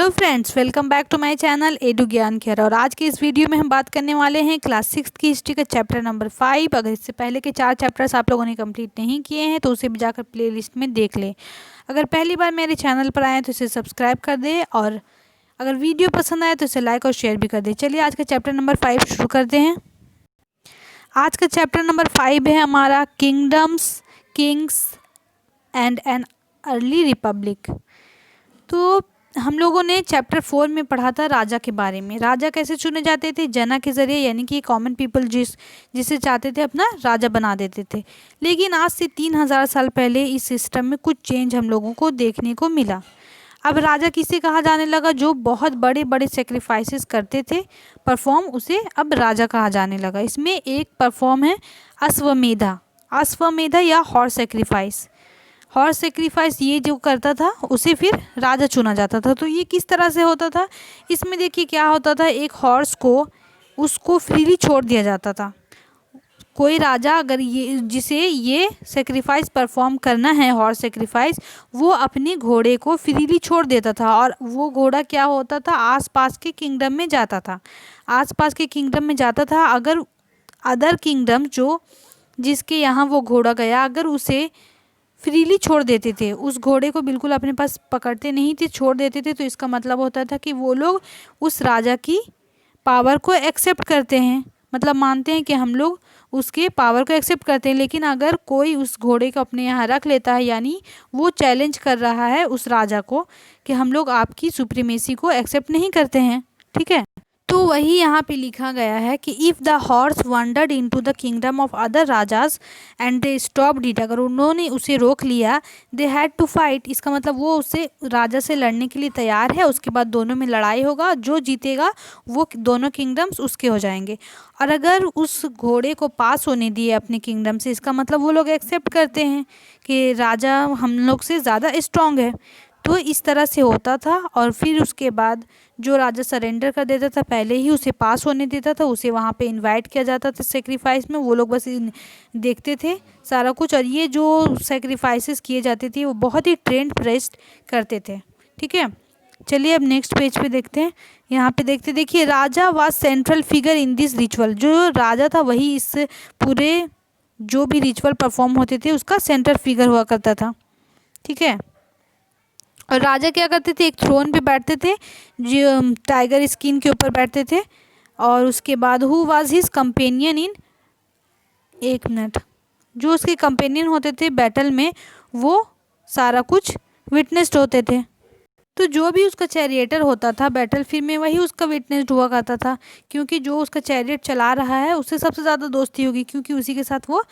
Hello friends, welcome back to my channel Edu Gyan Kher. और आज के इस वीडियो में हम बात करने वाले हैं क्लास 6 की हिस्ट्री का चैप्टर नंबर 5। अगर इससे पहले के 4 चैप्टर्स आप लोगों ने कंप्लीट नहीं किए हैं तो उसे भी जाकर प्लेलिस्ट में देख लें। अगर पहली बार मेरे चैनल पर आए तो इसे सब्सक्राइब कर दें और अगर वीडियो पसंद आए तो इसे लाइक और शेयर भी कर दें। चलिए आज का चैप्टर नंबर 5 शुरू करते हैं। आज का चैप्टर नंबर 5 है हमारा kingdoms, Kings and an early Republic. तो हम लोगों ने चैप्टर 4 में पढ़ा था राजा के बारे में। राजा कैसे चुने जाते थे? जना के ज़रिए, यानी कि कॉमन पीपल जिसे चाहते थे अपना राजा बना देते थे। लेकिन आज से 3000 साल पहले इस सिस्टम में कुछ चेंज हम लोगों को देखने को मिला। अब राजा किसे कहा जाने लगा? जो बहुत बड़े बड़े सेक्रीफाइसेस करते थे परफॉर्म, उसे अब राजा कहा जाने लगा। इसमें एक परफॉर्म है अश्वमेधा। अश्वमेधा या हॉर्स सेक्रीफाइस। हॉर्स सेक्रीफाइस ये जो करता था उसे फिर राजा चुना जाता था। तो ये किस तरह से होता था? इसमें देखिए क्या होता था, एक हॉर्स को उसको फ्रीली छोड़ दिया जाता था। कोई राजा अगर जिसे ये सेक्रीफाइस परफॉर्म करना है, हॉर्स सेक्रीफाइस, वो अपने घोड़े को फ्रीली छोड़ देता था। और वो घोड़ा क्या होता था? आसपास के किंगडम में जाता था। आसपास के किंगडम में जाता था। अगर अदर किंगडम जो जिसके यहाँ वो घोड़ा गया, अगर उसे फ्रीली छोड़ देते थे, उस घोड़े को बिल्कुल अपने पास पकड़ते नहीं थे, छोड़ देते थे, तो इसका मतलब होता था कि वो लोग उस राजा की पावर को एक्सेप्ट करते हैं, मतलब मानते हैं कि हम लोग उसके पावर को एक्सेप्ट करते हैं। लेकिन अगर कोई उस घोड़े को अपने यहाँ रख लेता है, यानी वो चैलेंज कर रहा है उस राजा को कि हम लोग आपकी सुप्रीमेसी को एक्सेप्ट नहीं करते हैं, ठीक है। तो वही यहाँ पे लिखा गया है कि if the horse wandered into the kingdom of other rajas and they stopped it, अगर उन्होंने उसे रोक लिया, दे हैड टू फाइट, इसका मतलब वो उसे राजा से लड़ने के लिए तैयार है। उसके बाद दोनों में लड़ाई होगा, जो जीतेगा वो दोनों किंगडम्स उसके हो जाएंगे। और अगर उस घोड़े को पास होने दिए अपने किंगडम से, इसका मतलब वो लोग एक्सेप्ट करते हैं कि राजा हम लोग से ज़्यादा स्ट्रॉन्ग है। तो इस तरह से होता था। और फिर उसके बाद जो राजा सरेंडर कर देता था, पहले ही उसे पास होने देता था, उसे वहाँ पे इनवाइट किया जाता था सेक्रीफाइस में। वो लोग बस देखते थे सारा कुछ। और ये जो सेक्रीफाइसेस किए जाते थे वो बहुत ही ट्रेंड प्रेस्ड करते थे, ठीक है। चलिए अब नेक्स्ट पेज पे देखते हैं। यहाँ पे देखते, देखिए raja was central figure in this ritual. जो राजा था वही इस पूरे जो भी रिचुअल परफॉर्म होते थे उसका सेंट्रल फिगर हुआ करता था, ठीक है। और राजा क्या करते थे? एक थ्रोन पे बैठते थे, जो टाइगर स्किन के ऊपर बैठते थे। और उसके बाद who was his companion in, एक मिनट, जो उसके कंपेनियन होते थे बैटल में, वो सारा कुछ विटनेस्ड होते थे। तो जो भी उसका चैरिएटर होता था बैटल फील्ड में, वही उसका विटनेस्ड हुआ करता था, क्योंकि जो उसका चैरियट चला रहा है उससे सबसे ज़्यादा दोस्ती होगी, क्योंकि उसी के साथ वो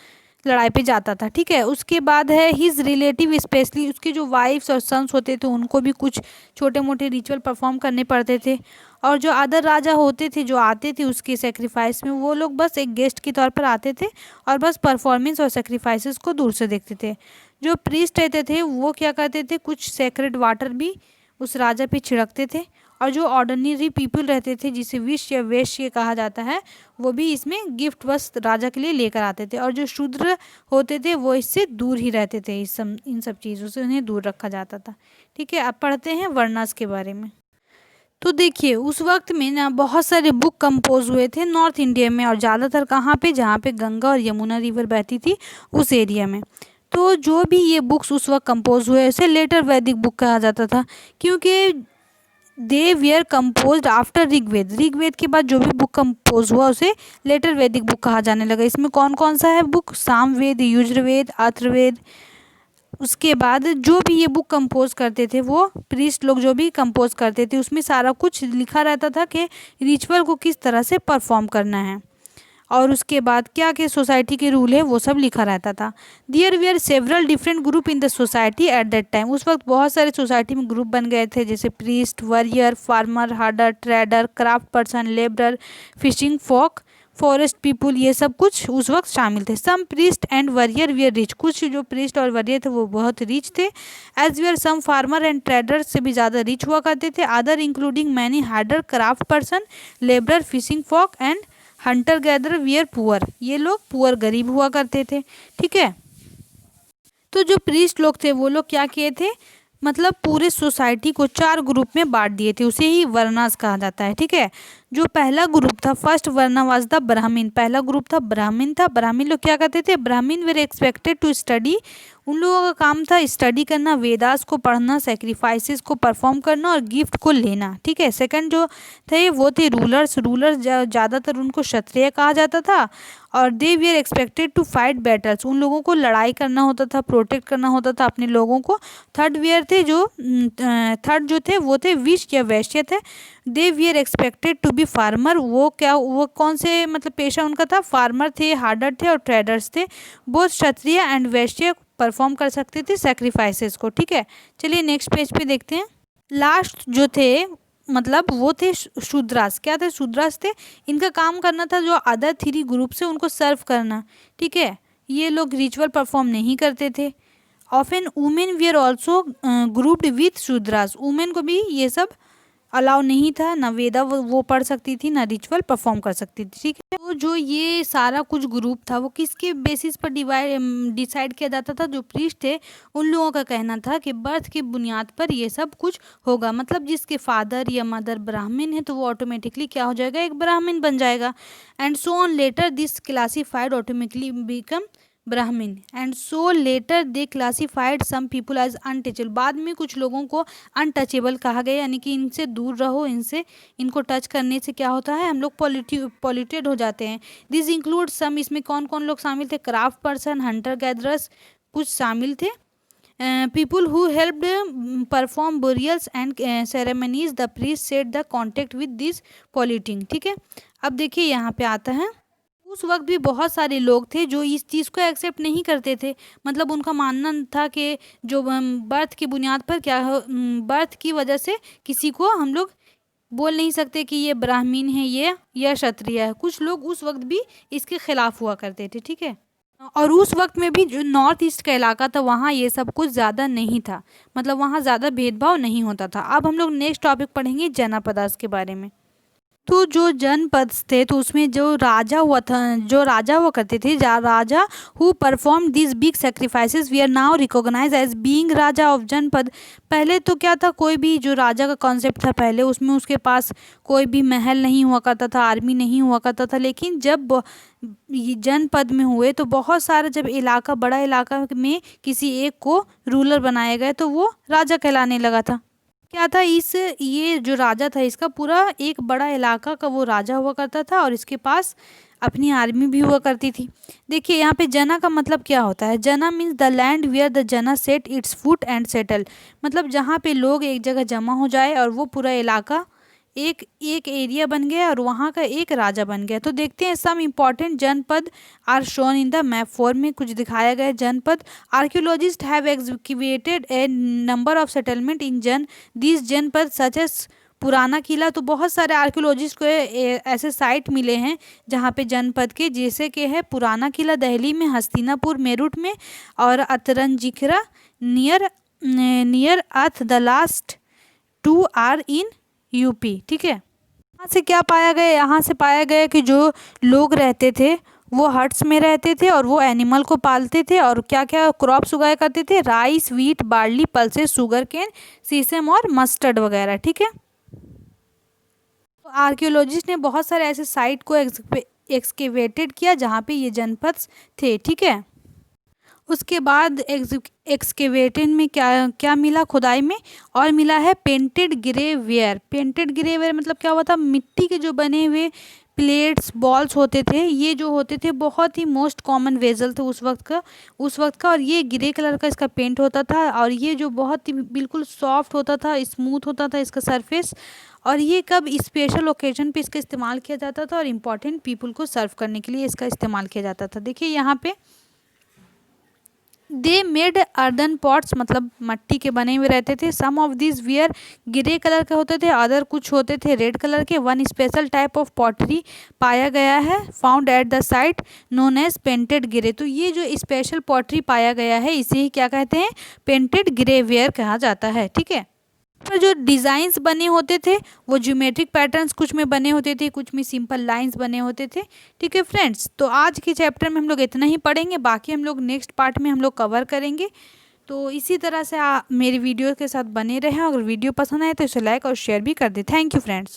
लड़ाई पे जाता था, ठीक है। उसके बाद है हिज रिलेटिव, स्पेशली उसके जो वाइफ्स और सन्स होते थे उनको भी कुछ छोटे मोटे रिचुअल परफॉर्म करने पड़ते थे। और जो अदर राजा होते थे जो आते थे उसके सेक्रीफाइस में, वो लोग बस एक गेस्ट के तौर पर आते थे और बस परफॉर्मेंस और सेक्रीफाइसेस को दूर से देखते थे। जो प्रीस्ट रहते थे वो क्या करते थे? कुछ सेक्रेड वाटर भी उस राजा पे छिड़कते थे। और जो ऑर्डिनरी पीपल रहते थे, जिसे विश या वेश्य कहा जाता है, वो भी इसमें गिफ्ट बस राजा के लिए लेकर आते थे। और जो शूद्र होते थे वो इससे दूर ही रहते थे, इन सब चीज़ों से उन्हें दूर रखा जाता था, ठीक है। अब पढ़ते हैं वर्णास के बारे में। तो देखिए उस वक्त में ना बहुत सारे बुक कंपोज हुए थे नॉर्थ इंडिया में, और ज़्यादातर कहाँ पे? जहाँ पे गंगा और यमुना रिवर बहती थी उस एरिया में। तो जो भी ये बुक्स उस वक्त कंपोज हुए उसे लेटर वैदिक बुक कहा जाता था, क्योंकि they were composed after Rigveda. Rigveda के बाद जो भी बुक कंपोज हुआ उसे लेटर वैदिक बुक कहा जाने लगा। इसमें कौन कौन सा है बुक? सामवेद, युजुर्वेद, अथर्ववेद। उसके बाद जो भी ये बुक कंपोज करते थे, वो प्रीस्ट लोग जो भी कंपोज करते थे, उसमें सारा कुछ लिखा रहता था कि रिचुअल को किस तरह से परफॉर्म करना है। और उसके बाद क्या क्या सोसाइटी के रूल है वो सब लिखा रहता था। There were several different group in the society at that time. उस वक्त बहुत सारे सोसाइटी में ग्रुप बन गए थे, जैसे priest, warrior, farmer, herder, trader, craft person, labourer, fishing folk, forest people, ये सब कुछ उस वक्त शामिल थे। Some priest and warrior were rich. कुछ जो प्रीस्ट और वॉरियर थे वो बहुत रिच थे। As were some farmer and trader से भी ज़्यादा रिच हुआ करते थे। Other including many herder, craft person, labourer, fishing folk and hunter gather were poor. ये लोग पुअर, गरीब हुआ करते थे, ठीक है। तो जो प्रीस्ट लोग थे वो लोग क्या किए थे? मतलब पूरे सोसाइटी को 4 ग्रुप में बांट दिए थे, उसे ही वर्णास कहा जाता है। ठीक है, जो पहला ग्रुप था, फर्स्ट वर्ना वाज द ब्राह्मण, पहला ग्रुप था ब्राह्मण था। ब्राह्मण लोग क्या करते थे, ब्राह्मण वेर एक्सपेक्टेड टू स्टडी, उन लोगों का काम था स्टडी करना, वेदास को पढ़ना, सेक्रीफाइसेस को परफॉर्म करना और गिफ्ट को लेना। ठीक है, सेकंड जो थे वो थे रूलर्स, ज़्यादातर उनको क्षत्रिय कहा जाता था। और they we are expected to fight battles, उन लोगों को लड़ाई करना होता था, प्रोटेक्ट करना होता था अपने लोगों को। थर्ड जो थे वो थे विश या वैश्य थे। They we are expected to be farmer, वो कौन से मतलब पेशा उनका था, फार्मर थे, हार्डर थे और ट्रेडर्स थे। Both Kshatriya and Vysya perform कर सकते थे सेक्रीफाइसेस को। ठीक है, चलिए नेक्स्ट पेज पे देखते हैं। लास्ट जो थे मतलब वो थे शूद्रास। क्या थे, शूद्रास थे, इनका काम करना था जो अदर 3 ग्रुप से उनको सर्व करना। ठीक है, ये लोग रिचुअल परफॉर्म नहीं करते थे। Often women we are also grouped with Shudras, women को भी ये सब अलाउ नहीं था, ना वेदा वो पढ़ सकती थी, ना रिचुअल परफॉर्म कर सकती थी। ठीक है, तो जो ये सारा कुछ ग्रुप था वो किसके बेसिस पर डिसाइड किया जाता था, जो प्रीस्ट थे उन लोगों का कहना था कि बर्थ की बुनियाद पर ये सब कुछ होगा। मतलब जिसके फादर या मदर ब्राह्मण है तो वो ऑटोमेटिकली क्या हो जाएगा, एक ब्राह्मण बन जाएगा। And so on later this classified automatically become Brahmin and so later they classified some people as untouchable, बाद में कुछ लोगों को अनटचेबल कहा गया, यानी कि इनसे दूर रहो, इनको टच करने से क्या होता है, हम लोग पॉल्यूटेड हो जाते हैं। दिस इंक्लूड सम, इसमें कौन कौन लोग शामिल थे, क्राफ्ट पर्सन, हंटर गैदरर्स कुछ शामिल थे। People who helped perform burials and ceremonies, the priest set the contact with this polluting. ठीक है, अब देखिए यहाँ पे आता है, उस वक्त भी बहुत सारे लोग थे जो इस चीज़ को एक्सेप्ट नहीं करते थे। मतलब उनका मानना था कि जो बर्थ की बुनियाद पर क्या हो, बर्थ की वजह से किसी को हम लोग बोल नहीं सकते कि ये ब्राह्मण है ये या क्षत्रिय है। कुछ लोग उस वक्त भी इसके खिलाफ हुआ करते थे। ठीक है, और उस वक्त में भी जो नॉर्थ ईस्ट का इलाका था वहाँ ये सब कुछ ज़्यादा नहीं था, मतलब वहाँ ज़्यादा भेदभाव नहीं होता था। अब हम लोग नेक्स्ट टॉपिक पढ़ेंगे जनपदास के बारे में। तो जो जनपद थे तो उसमें जो राजा हुआ करते थे, raja who perform this big sacrifices we are now recognise as being raja of Janapada. पहले तो क्या था, कोई भी जो राजा का कॉन्सेप्ट था पहले उसमें उसके पास कोई भी महल नहीं हुआ करता था, आर्मी नहीं हुआ करता था। लेकिन जब ये जनपद में हुए तो बहुत सारा, जब इलाका बड़ा इलाका में किसी एक को रूलर बनाया गया तो वो राजा कहलाने लगा था। क्या था, ये जो राजा था इसका पूरा एक बड़ा इलाका का वो राजा हुआ करता था और इसके पास अपनी आर्मी भी हुआ करती थी। देखिए यहाँ पे जना का मतलब क्या होता है, jana means the land where the jana set its foot and settle, मतलब जहाँ पे लोग एक जगह जमा हो जाए और वो पूरा इलाका एक एरिया बन गया और वहाँ का एक राजा बन गया। तो देखते हैं some important janapada are shown in the map form में कुछ दिखाया गया है janapada. Archaeologist have excavated a number of settlement in this janapada such S पुराना किला। तो बहुत सारे आर्कियोलॉजिस्ट को ऐसे साइट मिले हैं जहाँ पे जनपद के, जैसे कि है पुराना किला दिल्ली में, हस्तिनापुर मेरठ में और Atranjikhera near earth the last 2 are in UP. ठीक है, यहाँ से क्या पाया गया, यहाँ से पाया गया कि जो लोग रहते थे वो हट्स में रहते थे और वो एनिमल को पालते थे और क्या क्या क्रॉप्स उगाया करते थे, rice, wheat, barley, pulses, sugar cane, sesame और मस्टर्ड वगैरह। ठीक है, तो आर्कियोलॉजिस्ट ने बहुत सारे ऐसे साइट को एक्सकेवेटेड किया जहाँ पे ये जनपद थे। ठीक है, उसके बाद एक्सकेवेटेड में क्या क्या मिला खुदाई में, और मिला है painted grey ware. Painted grey ware मतलब क्या हुआ था, मिट्टी के जो बने हुए प्लेट्स बॉल्स होते थे, ये जो होते थे बहुत ही मोस्ट कॉमन वेजल थे उस वक्त का और ये ग्रे कलर का इसका पेंट होता था और ये जो बहुत ही बिल्कुल सॉफ्ट होता था, स्मूथ होता था इसका सरफेस। और ये कब स्पेशल ओकेजन पे इसका इस्तेमाल किया जाता था और इम्पॉर्टेंट पीपल को सर्व करने के लिए इसका इस्तेमाल किया जाता था। देखिए यहाँ पे दे मेड अर्दन पॉट्स, मतलब मट्टी के बने हुए रहते थे। Some of this were grey colour के होते थे, अदर कुछ होते थे रेड कलर के। One special type of pottery पाया गया है found at the site known as painted grey. तो ये जो स्पेशल पॉटरी पाया गया है इसे ही क्या कहते हैं, पेंटेड ग्रे वेयर कहा जाता है। ठीक है, पर जो डिज़ाइंस बने होते थे वो ज्योमेट्रिक पैटर्न्स कुछ में बने होते थे, कुछ में सिंपल लाइंस बने होते थे। ठीक है फ्रेंड्स, तो आज के चैप्टर में हम लोग इतना ही पढ़ेंगे, बाकी हम लोग नेक्स्ट पार्ट में हम लोग कवर करेंगे। तो इसी तरह से मेरी वीडियो के साथ बने रहें। अगर वीडियो पसंद आए तो इसे लाइक और शेयर भी कर दें। Thank you friends.